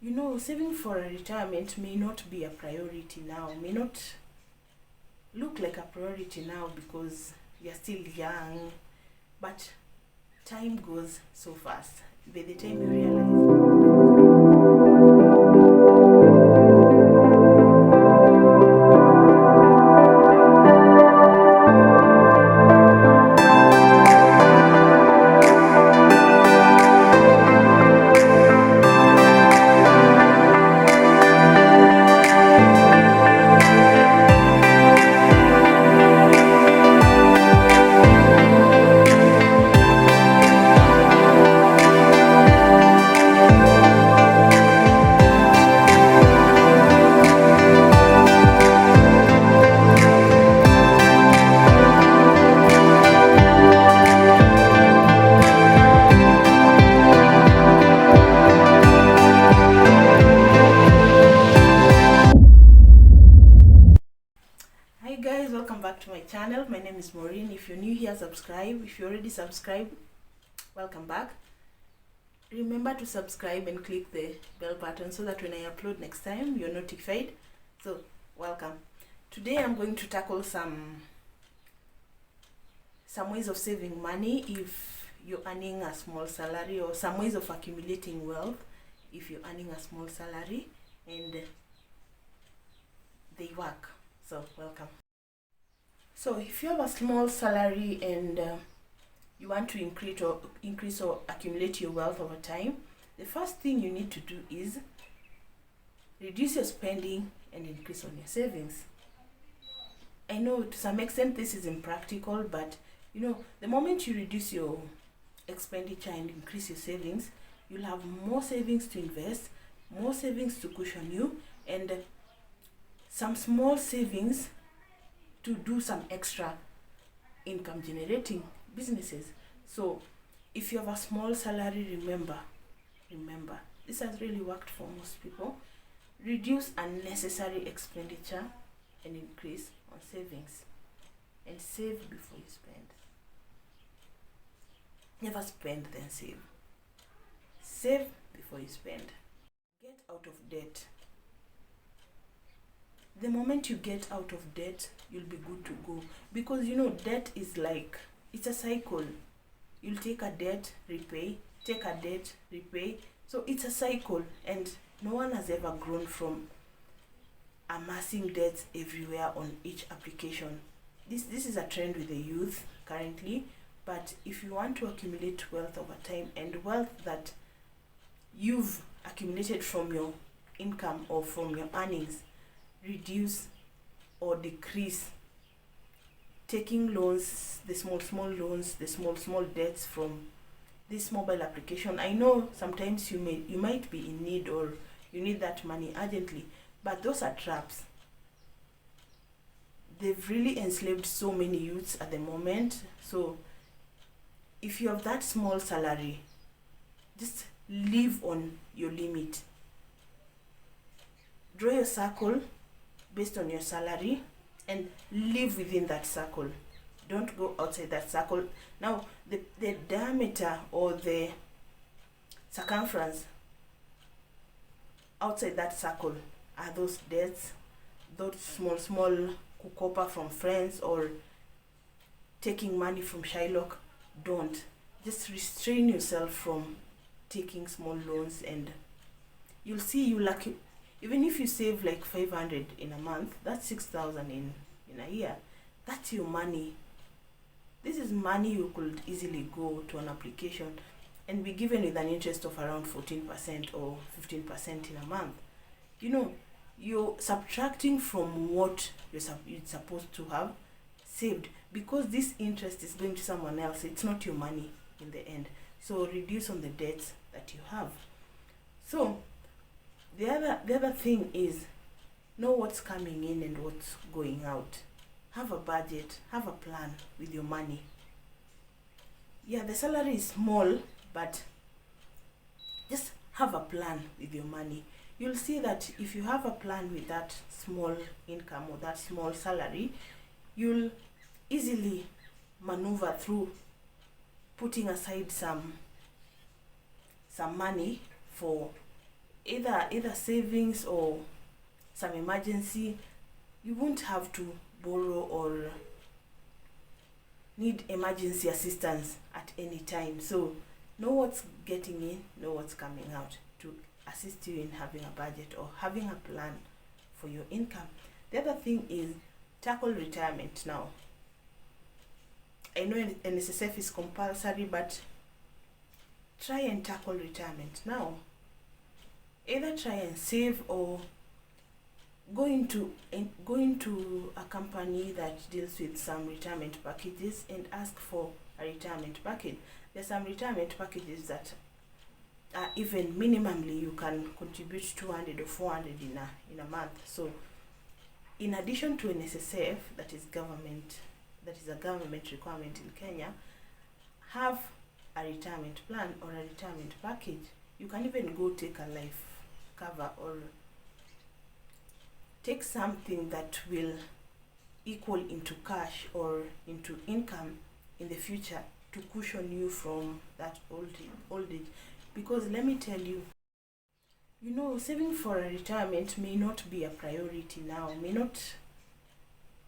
Saving for a retirement may not be a priority now, may not look like a priority now because you're still young, but time goes so fast. By the time you realize. Hi guys, welcome back to my channel. My name is Maureen. If you're new here, subscribe. If you already subscribed, welcome back. Remember to subscribe and click the bell button so that when I upload next time, you're notified. So, welcome. Today I'm going to tackle some ways of saving money if you're earning a small salary, or some ways of accumulating wealth if you're earning a small salary and they work. So, welcome. So, if you have a small salary and you want to increase or accumulate your wealth over time, the first thing you need to do is reduce your spending and increase on your savings. I know to some extent this is impractical, but the moment you reduce your expenditure and increase your savings, you'll have more savings to invest, more savings to cushion you, and some small savings to do some extra income generating businesses. So if you have a small salary, remember, this has really worked for most people. Reduce unnecessary expenditure and increase on savings. And save before you spend. Never spend then save. Save before you spend. Get out of debt. The moment you get out of debt, you'll be good to go. Because debt is it's a cycle. You'll take a debt, repay, take a debt, repay. So it's a cycle, and no one has ever grown from amassing debts everywhere on each application. This is a trend with the youth currently, but if you want to accumulate wealth over time, and wealth that you've accumulated from your income or from your earnings, reduce or decrease taking loans, the small loans, the small debts from this mobile application. I know sometimes you might be in need, or you need that money urgently, but those are traps. They've really enslaved so many youths at the moment. So if you have that small salary, just live on your limit. Draw your circle based on your salary and live within that circle. Don't go outside that circle. Now, the diameter or the circumference outside that circle are those debts, those small kukopa from friends, or taking money from Shylock. Don't. Just restrain yourself from taking small loans, and you'll see you lucky. Even if you save like 500 in a month, that's 6,000 in a year. That's your money. This is money you could easily go to an application and be given with an interest of around 14% or 15% in a month. You're subtracting from what you're supposed to have saved, because this interest is going to someone else. It's not your money in the end. So reduce on the debts that you have. So the other thing is, know what's coming in and what's going out. Have a budget, have a plan with your money. Yeah, the salary is small, but just have a plan with your money. You'll see that if you have a plan with that small income or that small salary, you'll easily maneuver through putting aside some money for either savings or some emergency. You won't have to borrow or need emergency assistance at any time. So know what's getting in, know what's coming out to assist you in having a budget or having a plan for your income. The other thing is tackle retirement now. I know NSSF is compulsory, but try and tackle retirement now. Either try and save or go into a company that deals with some retirement packages and ask for a retirement package. There's some retirement packages that are even minimally you can contribute 200 or 400 in a month. So in addition to NSSF, that is a government requirement in Kenya, have a retirement plan or a retirement package. You can even go take a life cover or take something that will equal into cash or into income in the future to cushion you from that old age. Because let me tell you, saving for a retirement may not be a priority now, may not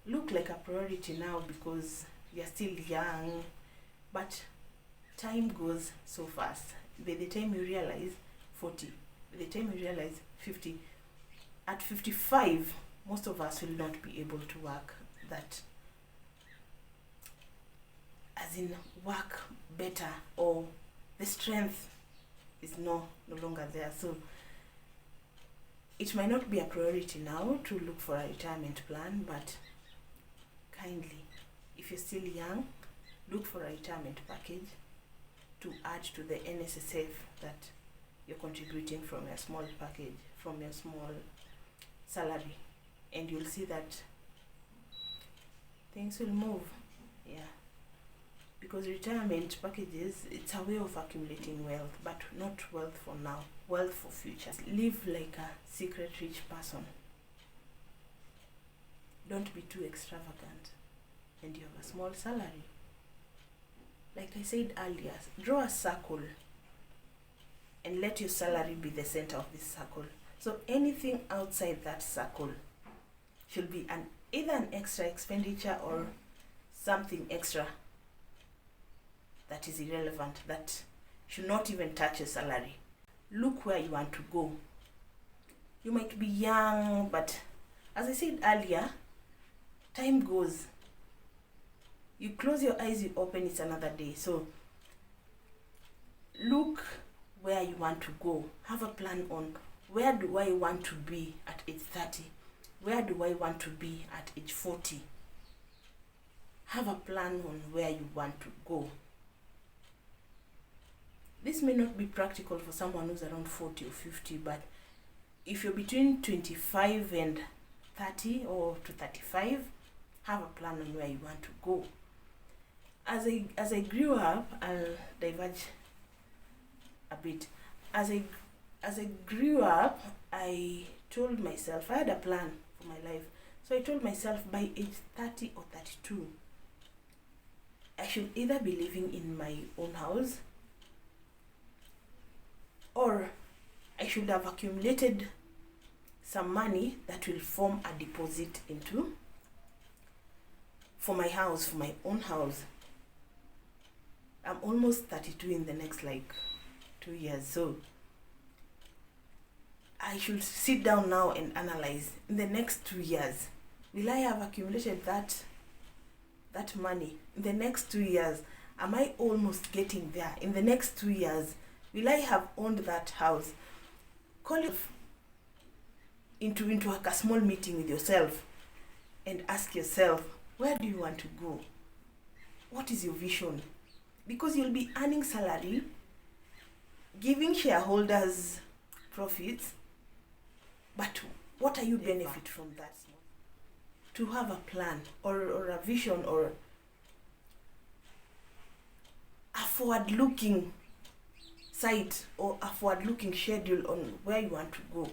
look like a priority now because you're still young, but time goes so fast. By the time you realize 40, by the time you realize 50, at 55, most of us will not be able to work that, as in work better, or the strength is no longer there. So it might not be a priority now to look for a retirement plan, but kindly, if you're still young, look for a retirement package to add to the NSSF that you're contributing from your small package, from your small salary, and you'll see that things will move. Yeah, because retirement packages, it's a way of accumulating wealth, but not wealth for now, wealth for future. Live like a secret rich person. Don't be too extravagant and you have a small salary. Like I said earlier, draw a circle and let your salary be the center of this circle. So anything outside that circle should be either an extra expenditure or something extra that is irrelevant, that should not even touch your salary. Look where you want to go. You might be young, but as I said earlier, time goes. You close your eyes, you open, it's another day. So look where you want to go. Have a plan on where do I want to be at age 30? Where do I want to be at age 40? Have a plan on where you want to go. This may not be practical for someone who's around 40 or 50, but if you're between 25 and 30 or to 35, have a plan on where you want to go. As I grew up, I'll diverge a bit. As I grew up, I told myself, I had a plan for my life. So I told myself by age 30 or 32, I should either be living in my own house or I should have accumulated some money that will form a deposit for my house, for my own house. I'm almost 32 in the next 2 years, so I should sit down now and analyze in the next 2 years, will I have accumulated that money? In the next 2 years, am I almost getting there? In the next 2 years, will I have owned that house? Call it into a small meeting with yourself and ask yourself, where do you want to go? What is your vision? Because you'll be earning salary, giving shareholders profits, but what are you benefit from that? To have a plan or a vision or a forward-looking sight or a forward-looking schedule on where you want to go,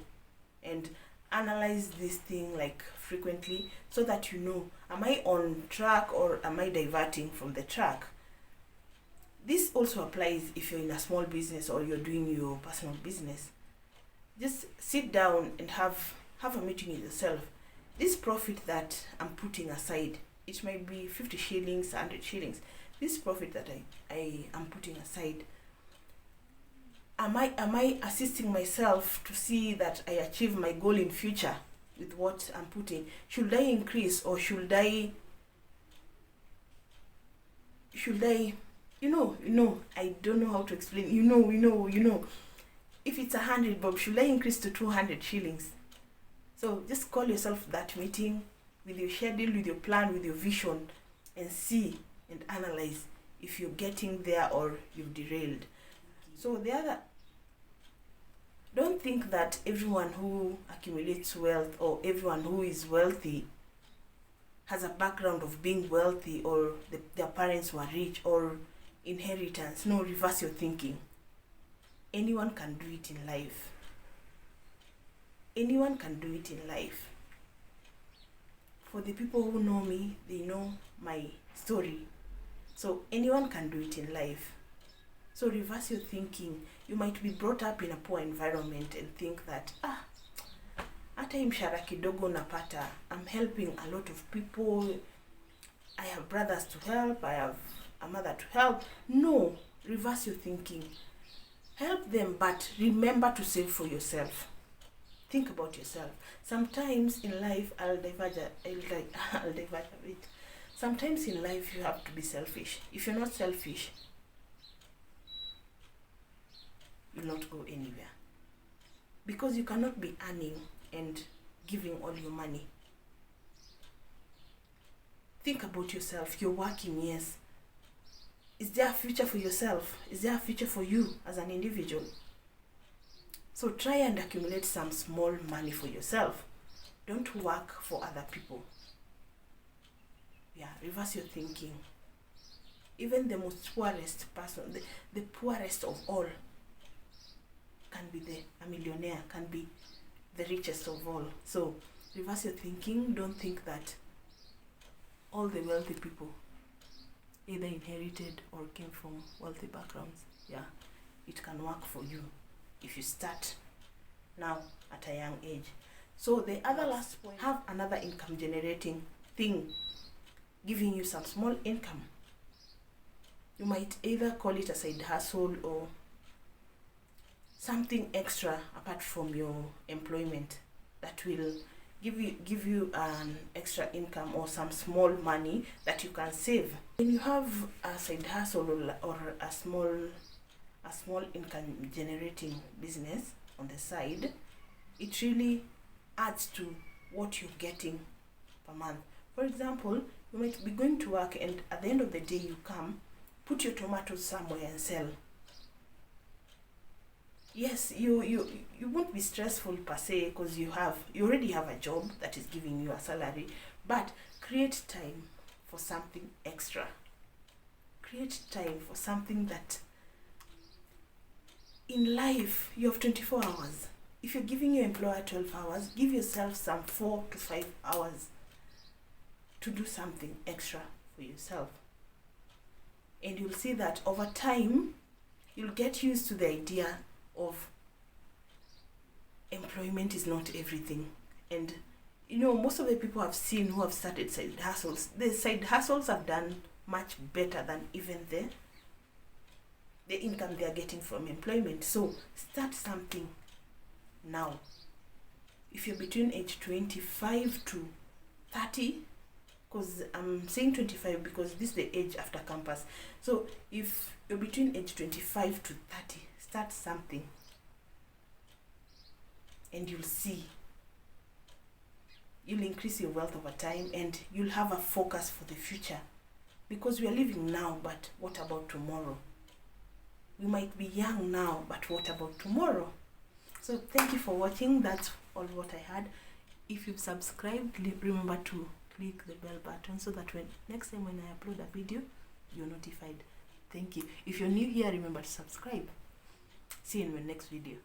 and analyze this thing frequently so that you know, am I on track or am I diverting from the track? This also applies if you're in a small business or you're doing your personal business. just sit down and have a meeting with yourself. This profit that I'm putting aside, it might be 50 shillings, 100 shillings. This profit that I am putting aside, am I assisting myself to see that I achieve my goal in future with what I'm putting? Should I increase, or should I I don't know how to explain. If it's 100 bob, should I increase to 200 shillings? So just call yourself that meeting with your schedule, with your plan, with your vision, and see and analyze if you're getting there or you've derailed. So don't think that everyone who accumulates wealth or everyone who is wealthy has a background of being wealthy, or their parents were rich, or inheritance. No, reverse your thinking. Anyone can do it in life. Anyone can do it in life. For the people who know me, they know my story. So anyone can do it in life. So reverse your thinking. You might be brought up in a poor environment and think that, hata hii mshahara kidogo napata, I'm helping a lot of people, I have brothers to help, I have a mother to help. No, reverse your thinking. Help them, but remember to save for yourself. Think about yourself. Sometimes in life, I'll diverge a bit. Sometimes in life, you have to be selfish. If you're not selfish, you'll not go anywhere. Because you cannot be earning and giving all your money. Think about yourself. You're working, yes. Is there a future for yourself? Is there a future for you as an individual? So try and accumulate some small money for yourself. Don't work for other people. Yeah, reverse your thinking. Even the most poorest person, the poorest of all, can be a millionaire, can be the richest of all. So reverse your thinking. Don't think that all the wealthy people either inherited or came from wealthy backgrounds. Yeah, it can work for you if you start now at a young age. So the other last point, have another income generating thing giving you some small income. You might either call it a side hustle or something extra apart from your employment that will give you an extra income or some small money that you can save. When you have a side hustle or a small income generating business on the side, it really adds to what you're getting per month. For example, you might be going to work and at the end of the day you come, put your tomatoes somewhere and sell. Yes, you won't be stressful per se because you already have a job that is giving you a salary, but create time for something extra. Create time for something that in life you have 24 hours. If you're giving your employer 12 hours, give yourself some 4 to 5 hours to do something extra for yourself. And you'll see that over time, you'll get used to the idea of employment is not everything. And most of the people I've seen who have started side hustles, the side hustles have done much better than even the income they are getting from employment. So start something now. If you're between age 25 to 30, because I'm saying 25 because this is the age after campus. So if you're between age 25 to 30, start something and you'll see. You'll increase your wealth over time and you'll have a focus for the future, because we are living now, but what about tomorrow? We might be young now, but what about tomorrow? So thank you for watching. That's all what I had. If you've subscribed, remember to click the bell button so that next time when I upload a video, you're notified. Thank you. If you're new here, remember to subscribe. See you in my next video.